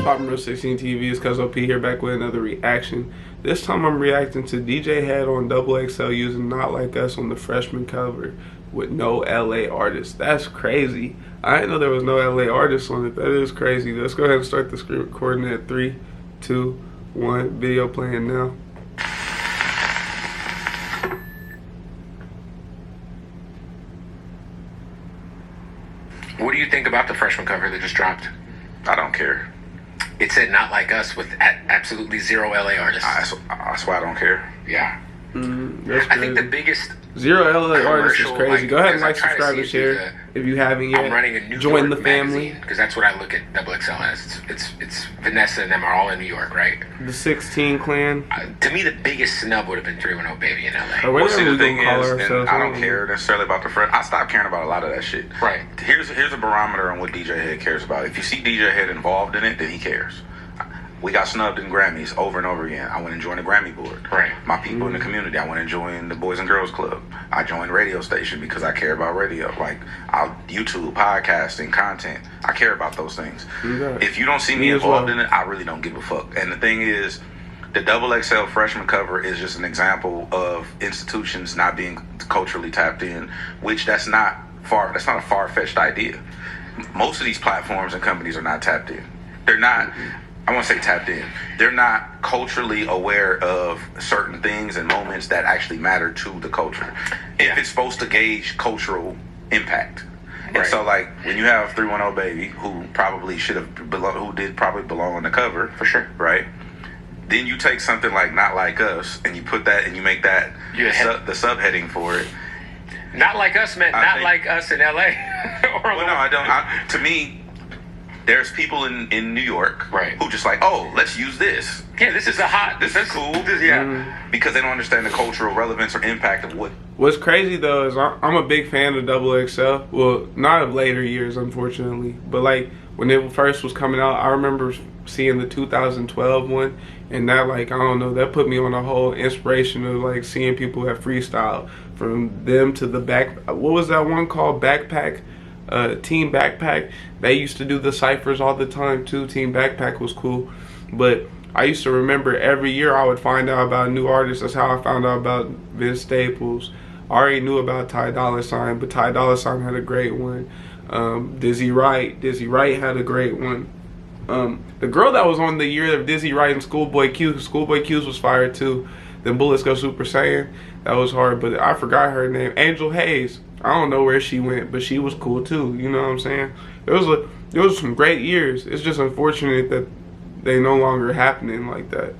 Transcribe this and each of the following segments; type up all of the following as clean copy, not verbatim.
poppin' Real 16 TV? It's Cuz OP here back with another reaction. This time I'm reacting to DJ Head on XXL using Not Like Us on the freshman cover with no LA artists. That's crazy. I didn't know there was no LA artists on it. That is crazy. Let's go ahead and start the screen recording at 3, 2, 1. Video playing now. What do you think about the freshman cover that just dropped? I don't care. It said Not Like Us with absolutely zero LA artists. I swear I don't care. Yeah. That's crazy. I think the biggest zero LA artists is crazy. Go ahead and like, I try to subscribe, see and share if you haven't yet. I'm running a New Join York the family because that's what I look at XXL as. It's Vanessa and them are all in New York, right? The 16 clan. To me, the biggest snub would have been 310 Baby in LA. Well, see, the thing is, and I don't care necessarily about the friend. I stopped caring about a lot of that shit. Right. Here's a barometer on what DJ Head cares about. If you see DJ Head involved in it, then he cares. We got snubbed in Grammys over and over again. I went and joined the Grammy board. Right. My people in the community. I went and joined the Boys and Girls Club. I joined radio station because I care about radio. Like YouTube, podcasting, content. I care about those things. Okay. If you don't see me involved in it, I really don't give a fuck. And the thing is, the XXL freshman cover is just an example of institutions not being culturally tapped in, which that's not a far-fetched idea. Most of these platforms and companies are not tapped in. They're not. I won't say tapped in. They're not culturally aware of certain things and moments that actually matter to the culture. If it's supposed to gauge cultural impact. Right. And so, like, when you have 310 Baby, who probably did probably belong on the cover. For sure. Right? Then you take something like Not Like Us and you put that and you make that the subheading for it. Not Like Us meant not like us in LA. Well, no, I don't. To me, there's people in New York who just like, oh, let's use this. Yeah, this is cool. Because they don't understand the cultural relevance or impact of what. What's crazy though is I'm a big fan of XXL. Well, not of later years, unfortunately, but like when it first was coming out, I remember seeing the 2012 one, and that, like, I don't know, that put me on a whole inspiration of like seeing people have freestyle from them to the what was that one called, Backpack? Team Backpack. They used to do the ciphers all the time too. Team Backpack was cool, but I used to remember every year I would find out about a new artist. That's how I found out about Vince Staples. I already knew about Ty Dolla $ign, but Ty Dolla $ign had a great one. Dizzy Wright had a great one. The girl that was on the year of Dizzy Wright and Schoolboy Q's was fire too. Then Bullets Go Super Saiyan, that was hard, but I forgot her name. Angel Hayes. I don't know where she went, but she was cool too. You know what I'm saying? There was some great years. It's just unfortunate that they no longer happening like that.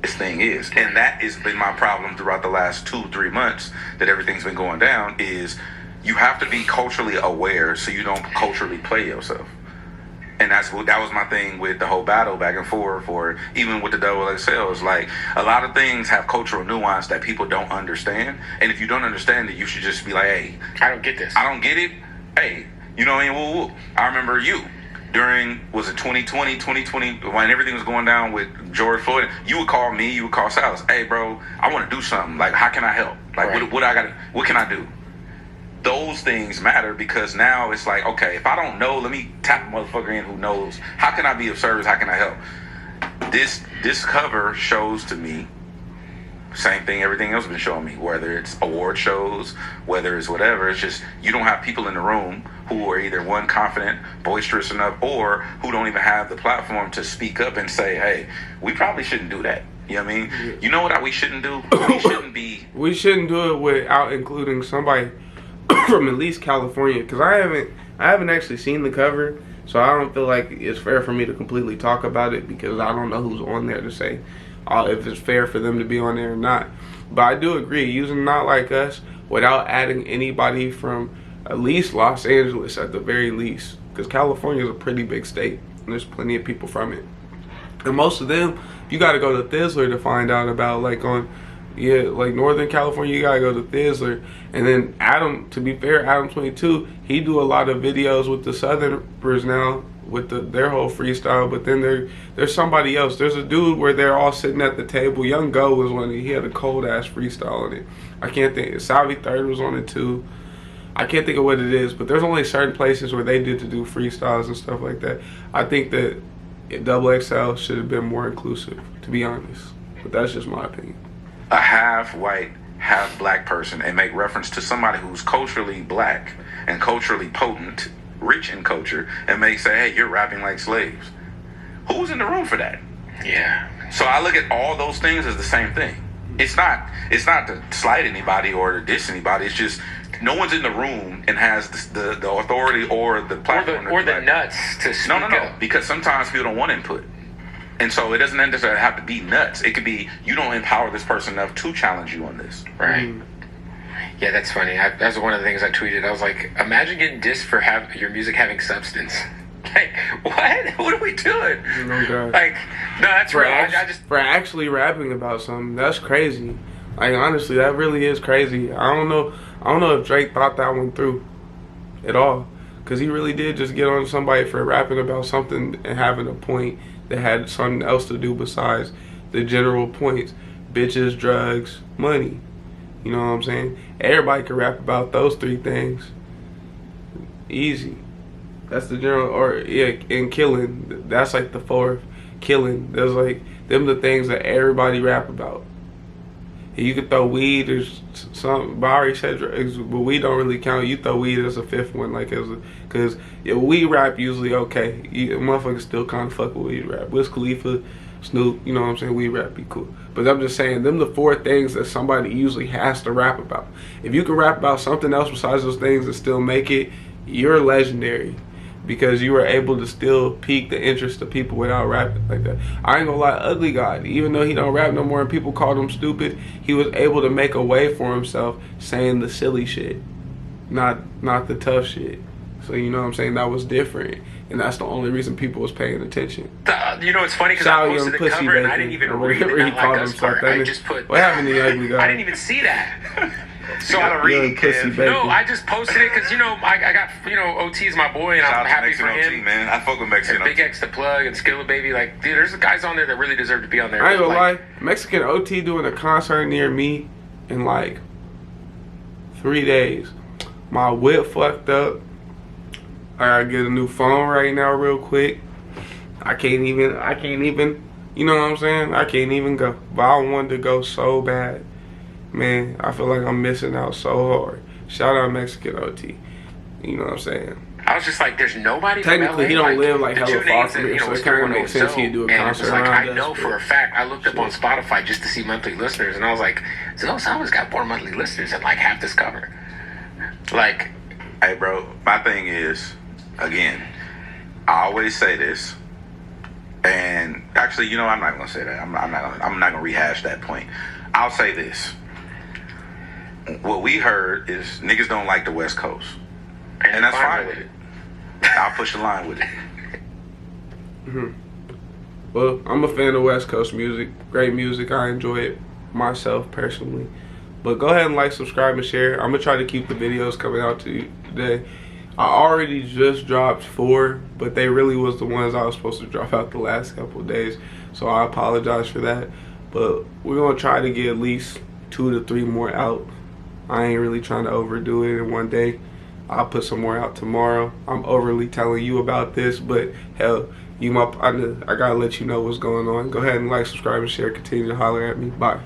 This thing is, and that has been my problem throughout the last 2-3 months that everything's been going down, is you have to be culturally aware so you don't culturally play yourself. And that was my thing with the whole battle back and forth, or even with the XXL. It's like a lot of things have cultural nuance that people don't understand. And if you don't understand it, you should just be like, hey, I don't get this. I don't get it. Hey, you know what I mean? Woo. I remember you during, was it 2020, when everything was going down with George Floyd. You would call me, you would call Silas. Hey, bro, I want to do something. Like, how can I help? Like, what can I do? Those things matter, because now it's like, okay, if I don't know, let me tap a motherfucker in who knows. How can I be of service? How can I help? This cover shows to me same thing everything else has been showing me, whether it's award shows, whether it's whatever. It's just you don't have people in the room who are either one, confident, boisterous enough, or who don't even have the platform to speak up and say, hey, we probably shouldn't do that. You know what I mean? You know what we shouldn't do? We shouldn't do it without including somebody from at least California, because I haven't actually seen the cover, so I don't feel like it's fair for me to completely talk about it, because I don't know who's on there to say if it's fair for them to be on there or not. But I do agree, using Not Like Us without adding anybody from at least Los Angeles at the very least, because California is a pretty big state and there's plenty of people from it, and most of them you got to go to Thizzler to find out about. Like like Northern California, you gotta go to Thizzler. And then Adam, to be fair, Adam 22, he do a lot of videos with the Southerners now with their whole freestyle. But then there's somebody else. There's a dude where they're all sitting at the table. Young Go was one. He had a cold ass freestyle on it. I can't think. Salvi Third was on it too. I can't think of what it is, but there's only certain places where they do freestyles and stuff like that. I think that Double XL should have been more inclusive, to be honest. But that's just my opinion. A half white, half black person and make reference to somebody who's culturally black and culturally potent, rich in culture, and say, hey, you're rapping like slaves. Who's in the room for that? Yeah. So I look at all those things as the same thing. It's not to slight anybody or to diss anybody. It's just no one's in the room and has the authority or the platform or the nuts to speak no, up. because sometimes people don't want input. And so it doesn't necessarily have to be nuts. It could be you don't empower this person enough to challenge you on this. Right. Yeah, that's funny. That's one of the things I tweeted. I was like, imagine getting dissed for your music having substance. Like, what? What are we doing? Oh, God. Like, no, that's right. For actually rapping about something, that's crazy. Like, honestly, that really is crazy. I don't know if Drake thought that one through at all. Because he really did just get on somebody for rapping about something and having a point that had something else to do besides the general points. Bitches, drugs, money. You know what I'm saying? Everybody can rap about those three things. Easy. That's the general, or yeah, and killing. That's like the fourth. Killing. There's like, them the things that everybody rap about. You could throw weed or some, but I already said drugs, but weed don't really count. You throw weed as a fifth one, like because weed rap usually okay. Motherfuckers still kind of fuck with weed rap. Wiz Khalifa, Snoop, you know what I'm saying? Weed rap be cool. But I'm just saying, them the four things that somebody usually has to rap about. If you can rap about something else besides those things and still make it, you're legendary. Because you were able to still pique the interest of people without rapping like that. I ain't gonna lie, Ugly God, even though he don't rap no more and people called him stupid, he was able to make a way for himself saying the silly shit, not the tough shit. So you know what I'm saying? That was different, and that's the only reason people was paying attention. You know, it's funny because I posted the cover and I didn't even read the Not Like Us part. I just put, what happened to the Ugly God? I didn't even see that. So I just posted it because I got OT's my boy and I'm happy for him. OT, man. I fuck with Mexican Big X the Plug and Skilla Baby. Like, dude, there's guys on there that really deserve to be on there. I ain't gonna lie, Mexican OT doing a concert near me in like 3 days. My whip fucked up. I gotta get a new phone right now real quick. I can't even, you know what I'm saying? I can't even go. But I wanted to go so bad. Man, I feel like I'm missing out so hard. Shout out Mexican OT. You know what I'm saying? I was just like, there's nobody. Technically, he don't live like the hella far from here, so it kind of makes sense he'd do a concert around us. I know for a fact. I looked up on Spotify just to see monthly listeners, and I was like, Zillow's always got more monthly listeners than like half this cover. Like, hey, bro, my thing is, again, I always say this, and actually, I'm not gonna say that. I'm not gonna rehash that point. I'll say this. What we heard is niggas don't like the West Coast. And that's fine with it. I'll push the line with it. Mm-hmm. Well, I'm a fan of West Coast music. Great music. I enjoy it myself personally. But go ahead and like, subscribe, and share. I'm going to try to keep the videos coming out to you today. I already just dropped 4, but they really was the ones I was supposed to drop out the last couple of days. So I apologize for that. But we're going to try to get at least 2 to 3 more out. I ain't really trying to overdo it in one day. I'll put some more out tomorrow. I'm overly telling you about this, but hell, I gotta let you know what's going on. Go ahead and like, subscribe, and share. Continue to holler at me. Bye.